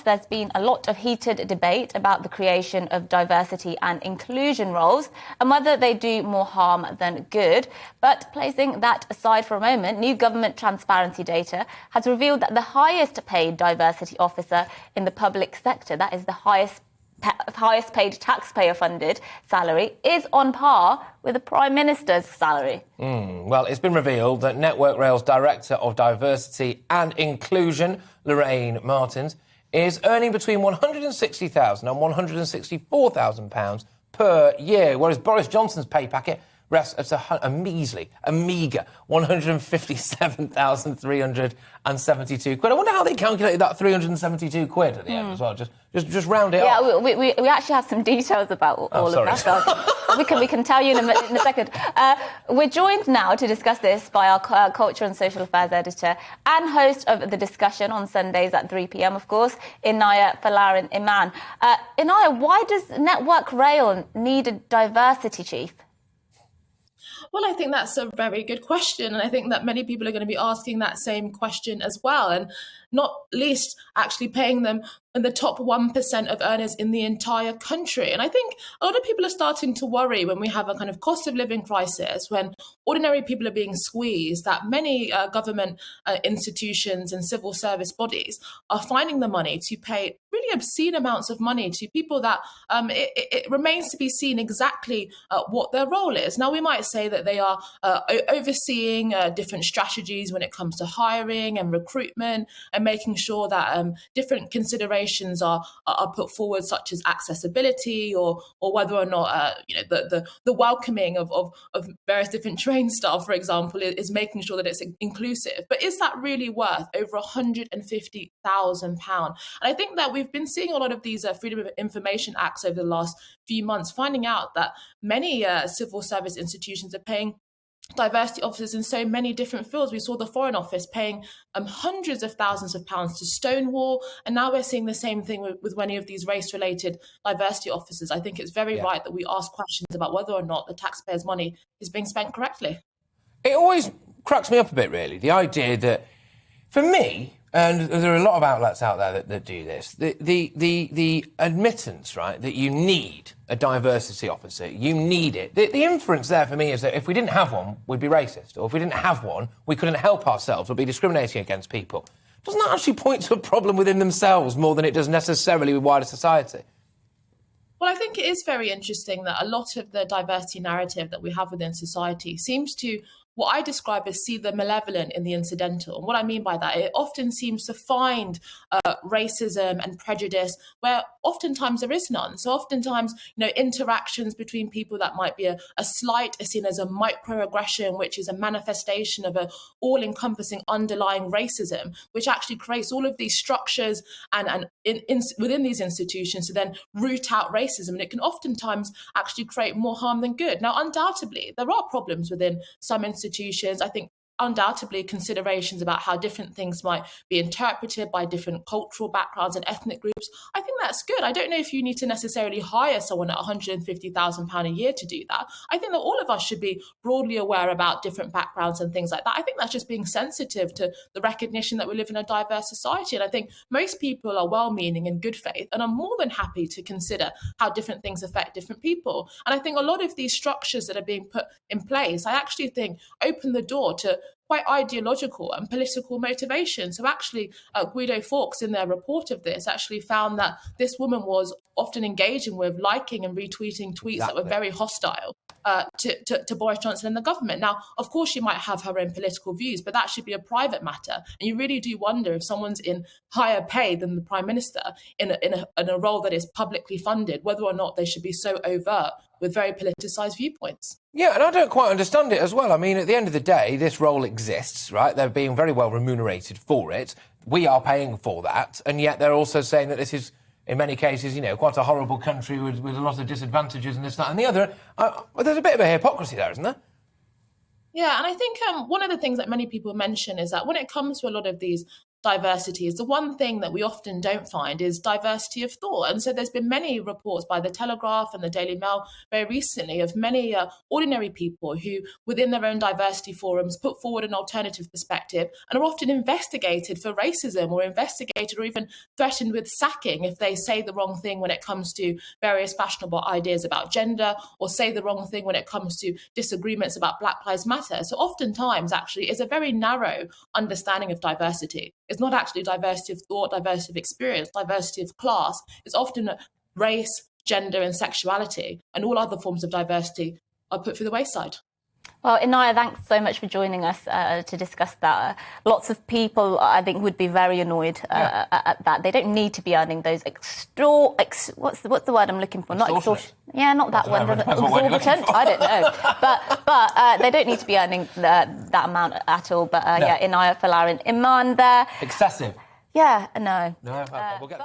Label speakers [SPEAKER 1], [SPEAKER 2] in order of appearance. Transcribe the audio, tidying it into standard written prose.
[SPEAKER 1] there's been a lot of heated debate about the creation of diversity and inclusion roles and whether they do more harm than good. But placing that aside for a moment, new government transparency data has revealed that the highest paid diversity officer in the public sector, that is the highest paid taxpayer-funded salary, is on par with the Prime Minister's salary.
[SPEAKER 2] Well, it's been revealed that Network Rail's Director of Diversity and Inclusion, Lorraine Martins, is earning between £160,000 and £164,000 per year, whereas Boris Johnson's pay packet rests at a measly, a meagre £157,372. I wonder how they calculated that 372 quid at the end as well. Just round it up.
[SPEAKER 1] Yeah, we actually have some details about all of that. So we can tell you in a second. We're joined now to discuss this by our Culture and Social Affairs editor and host of the discussion on Sundays at 3 p.m, of course, Inaya Folarin Iman. Inaya, why does Network Rail need a diversity chief?
[SPEAKER 3] Well, I think that's a very good question. And I think that many people are going to be asking that same question as well. And not least actually paying them in the top 1% of earners in the entire country. And I think a lot of people are starting to worry when we have a kind of cost of living crisis, when ordinary people are being squeezed, that many government institutions and civil service bodies are finding the money to pay really obscene amounts of money to people that it remains to be seen exactly what their role is. Now, we might say that they are overseeing different strategies when it comes to hiring and recruitment and making sure that different considerations are put forward, such as accessibility or whether or not the welcoming of various different train staff, for example, is making sure that it's inclusive. But is that really worth over £150,000? And I think that we've been seeing a lot of these Freedom of Information Acts over the last few months, finding out that many civil service institutions are paying diversity officers in so many different fields. We saw the Foreign Office paying hundreds of thousands of pounds to Stonewall, and now we're seeing the same thing with many of these race-related diversity officers. I think it's very right that we ask questions about whether or not the taxpayers' money is being spent correctly.
[SPEAKER 2] It always cracks me up a bit, really, the idea that, for me, and there are a lot of outlets out there that do this, the admittance, right, that you need a diversity officer, you need it. The inference there for me is that if we didn't have one, we'd be racist, or if we didn't have one, we couldn't help ourselves, we'd be discriminating against people. Doesn't that actually point to a problem within themselves more than it does necessarily with wider society?
[SPEAKER 3] Well, I think it is very interesting that a lot of the diversity narrative that we have within society seems to, what I describe as, see the malevolent in the incidental. And what I mean by that, it often seems to find racism and prejudice where oftentimes there is none. So oftentimes, interactions between people that might be a slight are seen as a microaggression, which is a manifestation of an all-encompassing underlying racism, which actually creates all of these structures and within these institutions to then root out racism. And it can oftentimes actually create more harm than good. Now, undoubtedly, there are problems within some institutions. I think undoubtedly considerations about how different things might be interpreted by different cultural backgrounds and ethnic groups. I think that's good. I don't know if you need to necessarily hire someone at £150,000 a year to do that. I think that all of us should be broadly aware about different backgrounds and things like that. I think that's just being sensitive to the recognition that we live in a diverse society. And I think most people are well-meaning and good faith and are more than happy to consider how different things affect different people. And I think a lot of these structures that are being put in place, I actually think open the door to quite ideological and political motivation. So actually, Guido Fawkes, in their report of this, actually found that this woman was often engaging with liking and retweeting tweets that were very hostile to Boris Johnson and the government. Now, of course, she might have her own political views, but that should be a private matter. And you really do wonder if someone's in higher pay than the Prime Minister in a role that is publicly funded, whether or not they should be so overt with very politicised viewpoints.
[SPEAKER 2] Yeah, and I don't quite understand it as well. I mean, at the end of the day, this role exists, right? They're being very well remunerated for it. We are paying for that. And yet they're also saying that this is, in many cases, quite a horrible country with a lot of disadvantages and this, that and the other. There's a bit of a hypocrisy there, isn't there?
[SPEAKER 3] Yeah, and I think one of the things that many people mention is that when it comes to a lot of these diversity is the one thing that we often don't find is diversity of thought. And so there's been many reports by the Telegraph and the Daily Mail very recently of many ordinary people who, within their own diversity forums, put forward an alternative perspective and are often investigated for racism or investigated or even threatened with sacking if they say the wrong thing when it comes to various fashionable ideas about gender, or say the wrong thing when it comes to disagreements about Black Lives Matter. So oftentimes, actually, it's a very narrow understanding of diversity. It's not actually diversity of thought, diversity of experience, diversity of class. It's often race, gender, and sexuality, and all other forms of diversity are put through the wayside.
[SPEAKER 1] Well, Inaya, thanks so much for joining us to discuss that. Lots of people, I think, would be very annoyed at that. They don't need to be earning those what's the word I'm looking for? Not extortion. Yeah, not that one. Exorbitant. I don't know. But they don't need to be earning that amount at all. But Inaya Folarin Iman there.
[SPEAKER 2] Excessive.
[SPEAKER 1] Yeah, no.
[SPEAKER 2] No, we'll get